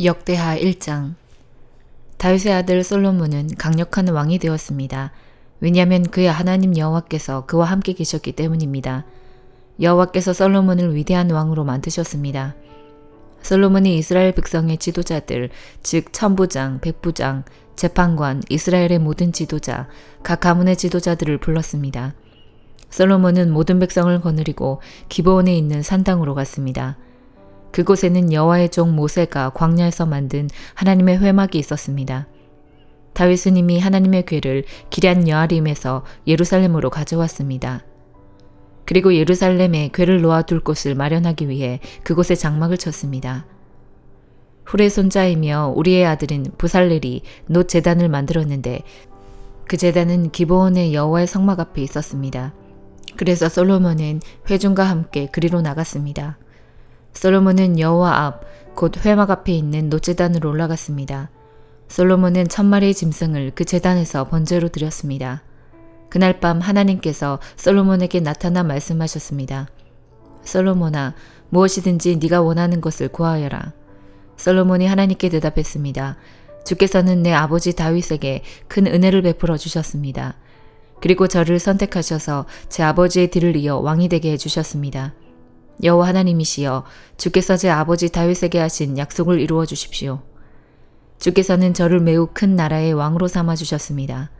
역대하 1장. 다윗의 아들 솔로몬은 강력한 왕이 되었습니다. 왜냐하면 그의 하나님 여호와께서 그와 함께 계셨기 때문입니다. 여호와께서 솔로몬을 위대한 왕으로 만드셨습니다. 솔로몬이 이스라엘 백성의 지도자들, 즉 천부장, 백부장, 재판관, 이스라엘의 모든 지도자, 각 가문의 지도자들을 불렀습니다. 솔로몬은 모든 백성을 거느리고 기브온에 있는 산당으로 갔습니다. 그곳에는 여호와의 종 모세가 광야에서 만든 하나님의 회막이 있었습니다. 다윗은 이미 하나님의 궤를 기럇 여아림에서 예루살렘으로 가져왔습니다. 그리고 예루살렘에 궤를 놓아둘 곳을 마련하기 위해 그곳에 장막을 쳤습니다. 훌의 손자이며 우리의 아들인 부살렐이 놋 제단을 만들었는데 그 제단은 기브온의 여호와의 성막 앞에 있었습니다. 그래서 솔로몬은 회중과 함께 그리로 나갔습니다. 솔로몬은 여호와 앞, 곧 회막 앞에 있는 놋제단으로 올라갔습니다. 솔로몬은 1000마리의 짐승을 그 제단에서 번제로 드렸습니다. 그날 밤 하나님께서 솔로몬에게 나타나 말씀하셨습니다. 솔로몬아, 무엇이든지 네가 원하는 것을 구하여라. 솔로몬이 하나님께 대답했습니다. 주께서는 내 아버지 다윗에게 큰 은혜를 베풀어 주셨습니다. 그리고 저를 선택하셔서 제 아버지의 뒤를 이어 왕이 되게 해주셨습니다. 여호와 하나님이시여, 주께서 제 아버지 다윗에게 하신 약속을 이루어 주십시오. 주께서는 저를 매우 큰 나라의 왕으로 삼아 주셨습니다.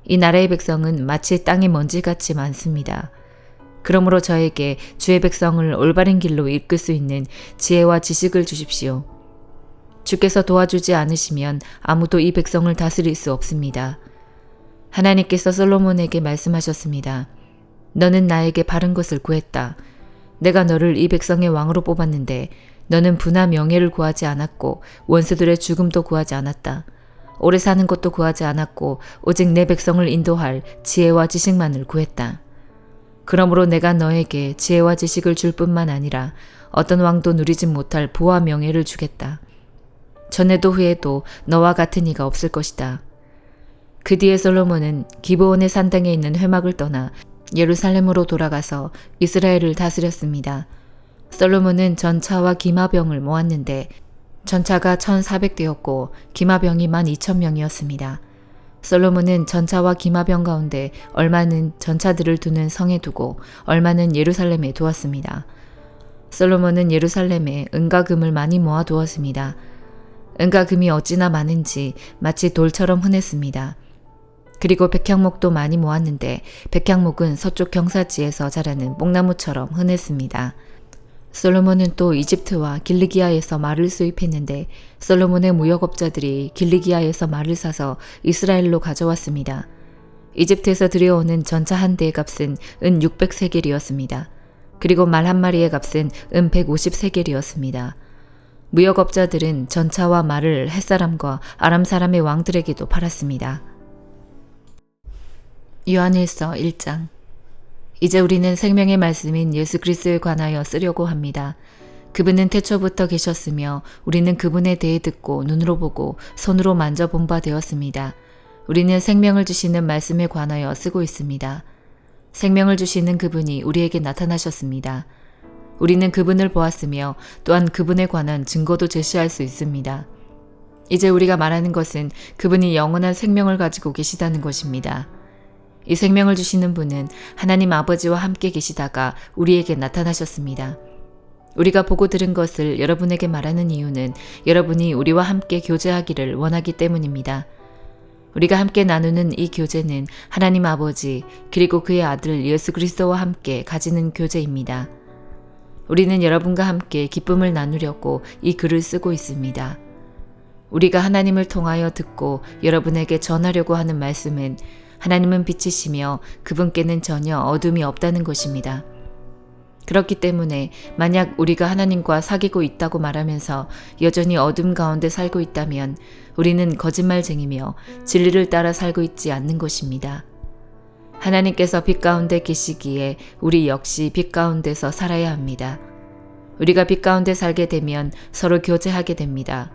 이 나라의 백성은 마치 땅의 먼지같이 많습니다. 그러므로 저에게 주의 백성을 올바른 길로 이끌 수 있는 지혜와 지식을 주십시오. 주께서 도와주지 않으시면 아무도 이 백성을 다스릴 수 없습니다. 하나님께서 솔로몬에게 말씀하셨습니다. 너는 나에게 바른 것을 구했다. 내가 너를 이 백성의 왕으로 뽑았는데 너는 부나 명예를 구하지 않았고 원수들의 죽음도 구하지 않았다. 오래 사는 것도 구하지 않았고 오직 내 백성을 인도할 지혜와 지식만을 구했다. 그러므로 내가 너에게 지혜와 지식을 줄 뿐만 아니라 어떤 왕도 누리지 못할 부와 명예를 주겠다. 전에도 후에도 너와 같은 이가 없을 것이다. 그 뒤에 솔로몬은 기브온의 산당에 있는 회막을 떠나 예루살렘으로 돌아가서 이스라엘을 다스렸습니다. 솔로몬은 전차와 기마병을 모았는데 전차가 1400대였고 기마병이 12,000명이었습니다. 솔로몬은 전차와 기마병 가운데 얼마는 전차들을 두는 성에 두고 얼마는 예루살렘에 두었습니다. 솔로몬은 예루살렘에 은과 금을 많이 모아두었습니다. 은과 금이 어찌나 많은지 마치 돌처럼 흔했습니다. 그리고 백향목도 많이 모았는데 백향목은 서쪽 경사지에서 자라는 뽕나무처럼 흔했습니다. 솔로몬은 또 이집트와 길르기아에서 말을 수입했는데 솔로몬의 무역업자들이 길르기아에서 말을 사서 이스라엘로 가져왔습니다. 이집트에서 들여오는 전차 한 대의 값은 은 600세겔이었습니다. 그리고 말 한 마리의 값은 은 150세겔이었습니다. 무역업자들은 전차와 말을 햇사람과 아람 사람의 왕들에게도 팔았습니다. 요한일서 1장. 이제 우리는 생명의 말씀인 예수 그리스도에 관하여 쓰려고 합니다. 그분은 태초부터 계셨으며 우리는 그분에 대해 듣고 눈으로 보고 손으로 만져본 바 되었습니다. 우리는 생명을 주시는 말씀에 관하여 쓰고 있습니다. 생명을 주시는 그분이 우리에게 나타나셨습니다. 우리는 그분을 보았으며 또한 그분에 관한 증거도 제시할 수 있습니다. 이제 우리가 말하는 것은 그분이 영원한 생명을 가지고 계시다는 것입니다. 이 생명을 주시는 분은 하나님 아버지와 함께 계시다가 우리에게 나타나셨습니다. 우리가 보고 들은 것을 여러분에게 말하는 이유는 여러분이 우리와 함께 교제하기를 원하기 때문입니다. 우리가 함께 나누는 이 교제는 하나님 아버지 그리고 그의 아들 예수 그리스도와 함께 가지는 교제입니다. 우리는 여러분과 함께 기쁨을 나누려고 이 글을 쓰고 있습니다. 우리가 하나님을 통하여 듣고 여러분에게 전하려고 하는 말씀은 하나님은 빛이시며 그분께는 전혀 어둠이 없다는 것입니다. 그렇기 때문에 만약 우리가 하나님과 사귀고 있다고 말하면서 여전히 어둠 가운데 살고 있다면 우리는 거짓말쟁이며 진리를 따라 살고 있지 않는 것입니다. 하나님께서 빛 가운데 계시기에 우리 역시 빛 가운데서 살아야 합니다. 우리가 빛 가운데 살게 되면 서로 교제하게 됩니다.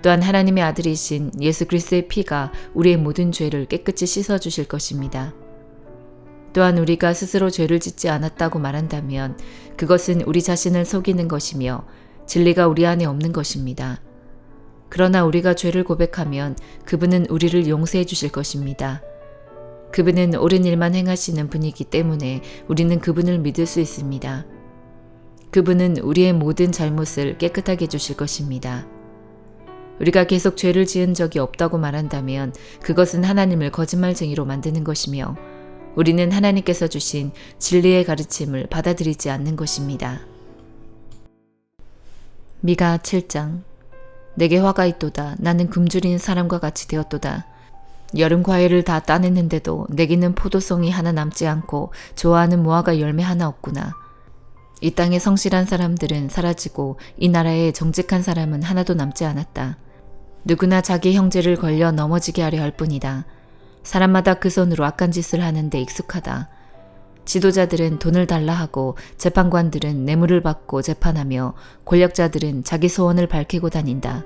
또한 하나님의 아들이신 예수 그리스도의 피가 우리의 모든 죄를 깨끗이 씻어주실 것입니다. 또한 우리가 스스로 죄를 짓지 않았다고 말한다면 그것은 우리 자신을 속이는 것이며 진리가 우리 안에 없는 것입니다. 그러나 우리가 죄를 고백하면 그분은 우리를 용서해 주실 것입니다. 그분은 옳은 일만 행하시는 분이기 때문에 우리는 그분을 믿을 수 있습니다. 그분은 우리의 모든 잘못을 깨끗하게 해주실 것입니다. 우리가 계속 죄를 지은 적이 없다고 말한다면 그것은 하나님을 거짓말쟁이로 만드는 것이며 우리는 하나님께서 주신 진리의 가르침을 받아들이지 않는 것입니다. 미가 7장. 내게 화가 있도다. 나는 굶주린 사람과 같이 되었도다. 여름 과일을 다 따냈는데도 내게는 포도송이 하나 남지 않고 좋아하는 무화과 열매 하나 없구나. 이 땅의 성실한 사람들은 사라지고 이 나라에 정직한 사람은 하나도 남지 않았다. 누구나 자기 형제를 걸려 넘어지게 하려 할 뿐이다. 사람마다 그 손으로 악한 짓을 하는데 익숙하다. 지도자들은 돈을 달라 하고 재판관들은 뇌물을 받고 재판하며 권력자들은 자기 소원을 밝히고 다닌다.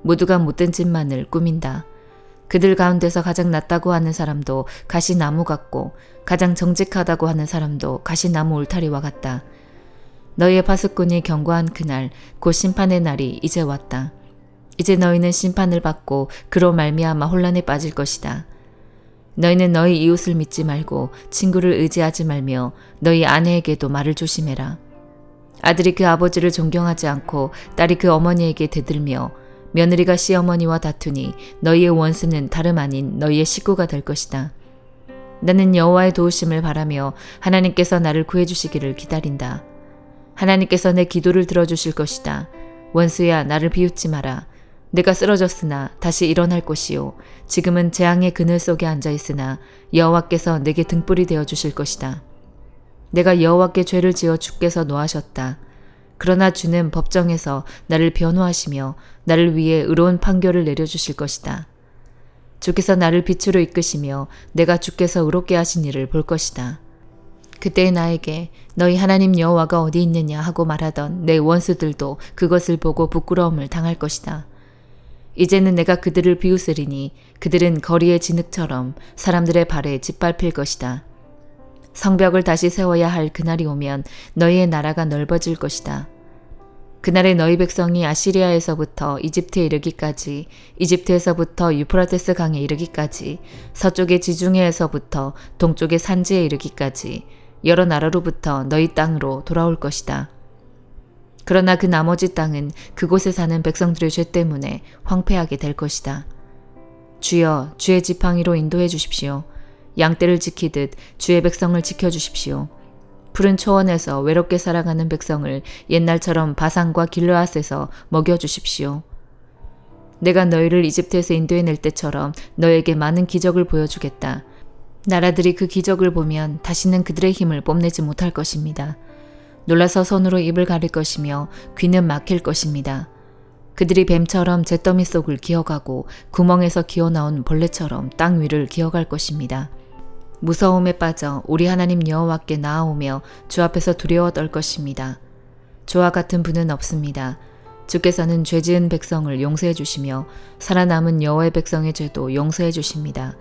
모두가 못된 짓만을 꾸민다. 그들 가운데서 가장 낫다고 하는 사람도 가시나무 같고 가장 정직하다고 하는 사람도 가시나무 울타리와 같다. 너희의 파수꾼이 경고한 그날 곧 심판의 날이 이제 왔다. 이제 너희는 심판을 받고 그로 말미암아 혼란에 빠질 것이다. 너희는 너희 이웃을 믿지 말고 친구를 의지하지 말며 너희 아내에게도 말을 조심해라. 아들이 그 아버지를 존경하지 않고 딸이 그 어머니에게 대들며 며느리가 시어머니와 다투니 너희의 원수는 다름 아닌 너희의 식구가 될 것이다. 나는 여호와의 도우심을 바라며 하나님께서 나를 구해주시기를 기다린다. 하나님께서 내 기도를 들어주실 것이다. 원수야, 나를 비웃지 마라. 내가 쓰러졌으나 다시 일어날 것이요. 지금은 재앙의 그늘 속에 앉아있으나 여호와께서 내게 등불이 되어주실 것이다. 내가 여호와께 죄를 지어 주께서 노하셨다. 그러나 주는 법정에서 나를 변호하시며 나를 위해 의로운 판결을 내려주실 것이다. 주께서 나를 빛으로 이끄시며 내가 주께서 의롭게 하신 일을 볼 것이다. 그때 나에게 너희 하나님 여호와가 어디 있느냐 하고 말하던 내 원수들도 그것을 보고 부끄러움을 당할 것이다. 이제는 내가 그들을 비웃으리니 그들은 거리의 진흙처럼 사람들의 발에 짓밟힐 것이다. 성벽을 다시 세워야 할 그날이 오면 너희의 나라가 넓어질 것이다. 그날에 너희 백성이 아시리아에서부터 이집트에 이르기까지, 이집트에서부터 유프라테스 강에 이르기까지, 서쪽의 지중해에서부터 동쪽의 산지에 이르기까지 여러 나라로부터 너희 땅으로 돌아올 것이다. 그러나 그 나머지 땅은 그곳에 사는 백성들의 죄 때문에 황폐하게 될 것이다. 주여, 주의 지팡이로 인도해 주십시오. 양떼를 지키듯 주의 백성을 지켜주십시오. 푸른 초원에서 외롭게 살아가는 백성을 옛날처럼 바산과 길르앗에서 먹여주십시오. 내가 너희를 이집트에서 인도해낼 때처럼 너에게 많은 기적을 보여주겠다. 나라들이 그 기적을 보면 다시는 그들의 힘을 뽐내지 못할 것입니다. 놀라서 손으로 입을 가릴 것이며 귀는 막힐 것입니다. 그들이 뱀처럼 잿더미 속을 기어가고 구멍에서 기어나온 벌레처럼 땅 위를 기어갈 것입니다. 무서움에 빠져 우리 하나님 여호와께 나아오며 주 앞에서 두려워 떨 것입니다. 주와 같은 분은 없습니다. 주께서는 죄지은 백성을 용서해 주시며 살아남은 여호와의 백성의 죄도 용서해 주십니다.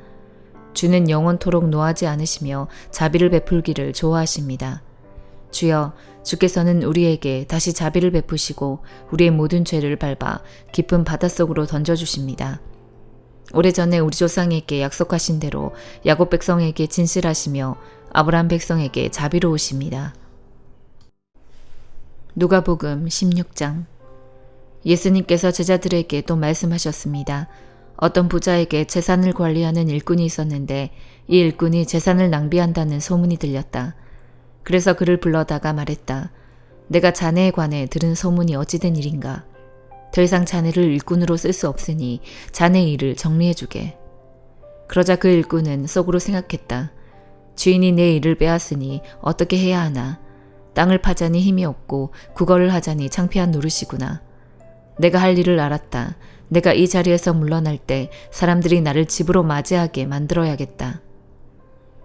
주는 영원토록 노하지 않으시며 자비를 베풀기를 좋아하십니다. 주여, 주께서는 우리에게 다시 자비를 베푸시고 우리의 모든 죄를 밟아 깊은 바닷속으로 던져주십니다. 오래전에 우리 조상에게 약속하신 대로 야곱 백성에게 진실하시며 아브라함 백성에게 자비로우십니다. 누가복음 16장. 예수님께서 제자들에게 또 말씀하셨습니다. 어떤 부자에게 재산을 관리하는 일꾼이 있었는데 이 일꾼이 재산을 낭비한다는 소문이 들렸다. 그래서 그를 불러다가 말했다. 내가 자네에 관해 들은 소문이 어찌된 일인가? 더 이상 자네를 일꾼으로 쓸 수 없으니 자네의 일을 정리해주게. 그러자 그 일꾼은 속으로 생각했다. 주인이 내 일을 빼앗으니 어떻게 해야 하나? 땅을 파자니 힘이 없고 국어를 하자니 창피한 노릇이구나. 내가 할 일을 알았다. 내가 이 자리에서 물러날 때 사람들이 나를 집으로 맞이하게 만들어야겠다.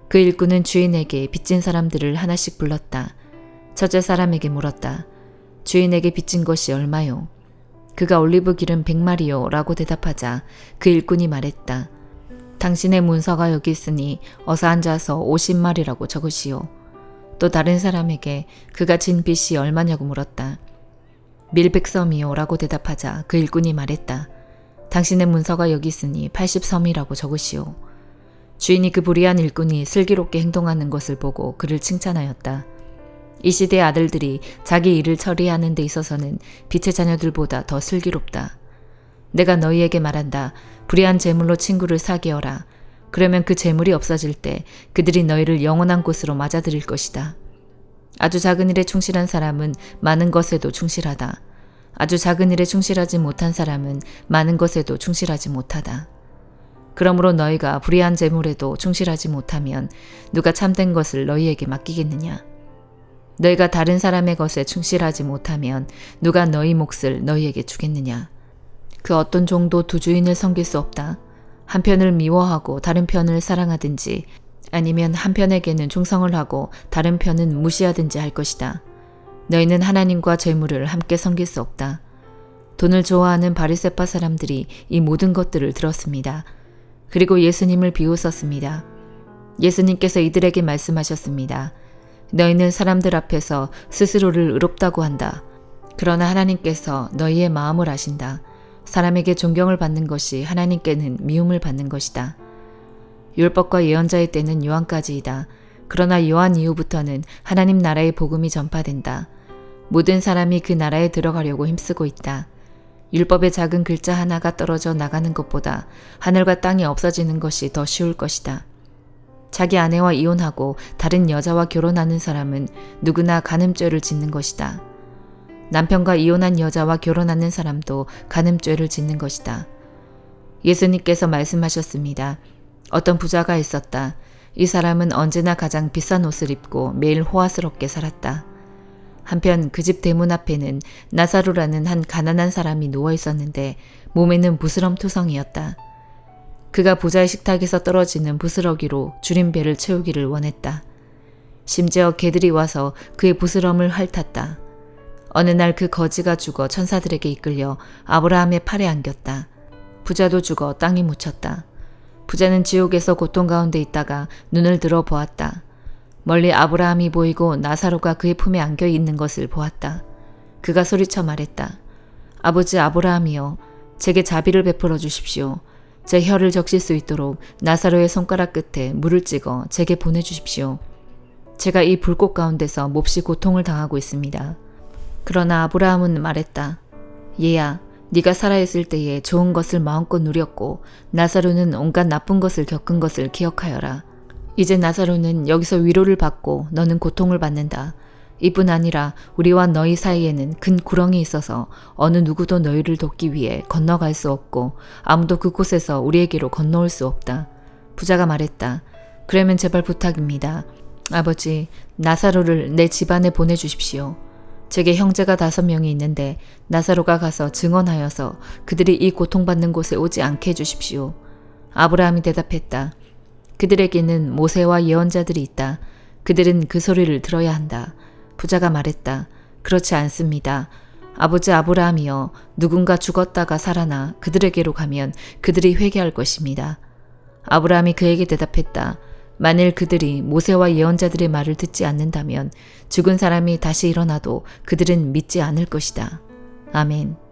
그 일꾼은 주인에게 빚진 사람들을 하나씩 불렀다. 첫째 사람에게 물었다. 주인에게 빚진 것이 얼마요? 그가 올리브 기름 100마리요 라고 대답하자 그 일꾼이 말했다. 당신의 문서가 여기 있으니 어서 앉아서 50마리라고 적으시오. 또 다른 사람에게 그가 진 빚이 얼마냐고 물었다. 밀백섬이요 라고 대답하자 그 일꾼이 말했다. 당신의 문서가 여기 있으니 80섬이라고 적으시오. 주인이 그 불의한 일꾼이 슬기롭게 행동하는 것을 보고 그를 칭찬하였다. 이 시대의 아들들이 자기 일을 처리하는 데 있어서는 빛의 자녀들보다 더 슬기롭다. 내가 너희에게 말한다. 불의한 재물로 친구를 사귀어라. 그러면 그 재물이 없어질 때 그들이 너희를 영원한 곳으로 맞아들일 것이다. 아주 작은 일에 충실한 사람은 많은 것에도 충실하다. 아주 작은 일에 충실하지 못한 사람은 많은 것에도 충실하지 못하다. 그러므로 너희가 불의한 재물에도 충실하지 못하면 누가 참된 것을 너희에게 맡기겠느냐? 너희가 다른 사람의 것에 충실하지 못하면 누가 너희 몫을 너희에게 주겠느냐? 그 어떤 종도 두 주인을 섬길 수 없다. 한 편을 미워하고 다른 편을 사랑하든지 아니면 한 편에게는 충성을 하고 다른 편은 무시하든지 할 것이다. 너희는 하나님과 재물을 함께 섬길 수 없다. 돈을 좋아하는 바리새파 사람들이 이 모든 것들을 들었습니다. 그리고 예수님을 비웃었습니다. 예수님께서 이들에게 말씀하셨습니다. 너희는 사람들 앞에서 스스로를 의롭다고 한다. 그러나 하나님께서 너희의 마음을 아신다. 사람에게 존경을 받는 것이 하나님께는 미움을 받는 것이다. 율법과 예언자의 때는 요한까지이다. 그러나 요한 이후부터는 하나님 나라의 복음이 전파된다. 모든 사람이 그 나라에 들어가려고 힘쓰고 있다. 율법의 작은 글자 하나가 떨어져 나가는 것보다 하늘과 땅이 없어지는 것이 더 쉬울 것이다. 자기 아내와 이혼하고 다른 여자와 결혼하는 사람은 누구나 간음죄를 짓는 것이다. 남편과 이혼한 여자와 결혼하는 사람도 간음죄를 짓는 것이다. 예수님께서 말씀하셨습니다. 어떤 부자가 있었다. 이 사람은 언제나 가장 비싼 옷을 입고 매일 호화스럽게 살았다. 한편 그 집 대문 앞에는 나사로라는 한 가난한 사람이 누워 있었는데 몸에는 부스럼투성이었다. 그가 부자의 식탁에서 떨어지는 부스러기로 줄인 배를 채우기를 원했다. 심지어 개들이 와서 그의 부스럼을 핥았다. 어느 날 그 거지가 죽어 천사들에게 이끌려 아브라함의 팔에 안겼다. 부자도 죽어 땅에 묻혔다. 부자는 지옥에서 고통 가운데 있다가 눈을 들어 보았다. 멀리 아브라함이 보이고 나사로가 그의 품에 안겨 있는 것을 보았다. 그가 소리쳐 말했다. 아버지 아브라함이여, 제게 자비를 베풀어 주십시오. 제 혀를 적실 수 있도록 나사로의 손가락 끝에 물을 찍어 제게 보내주십시오. 제가 이 불꽃 가운데서 몹시 고통을 당하고 있습니다. 그러나 아브라함은 말했다. 얘야, 네가 살아있을 때에 좋은 것을 마음껏 누렸고 나사로는 온갖 나쁜 것을 겪은 것을 기억하여라. 이제 나사로는 여기서 위로를 받고 너는 고통을 받는다. 이뿐 아니라 우리와 너희 사이에는 큰 구렁이 있어서 어느 누구도 너희를 돕기 위해 건너갈 수 없고 아무도 그곳에서 우리에게로 건너올 수 없다. 부자가 말했다. 그러면 제발 부탁입니다. 아버지, 나사로를 내 집안에 보내주십시오. 제게 형제가 5명이 있는데 나사로가 가서 증언하여서 그들이 이 고통받는 곳에 오지 않게 해주십시오. 아브라함이 대답했다. 그들에게는 모세와 예언자들이 있다. 그들은 그 소리를 들어야 한다. 부자가 말했다. 그렇지 않습니다. 아버지 아브라함이여, 누군가 죽었다가 살아나 그들에게로 가면 그들이 회개할 것입니다. 아브라함이 그에게 대답했다. 만일 그들이 모세와 예언자들의 말을 듣지 않는다면 죽은 사람이 다시 일어나도 그들은 믿지 않을 것이다. 아멘.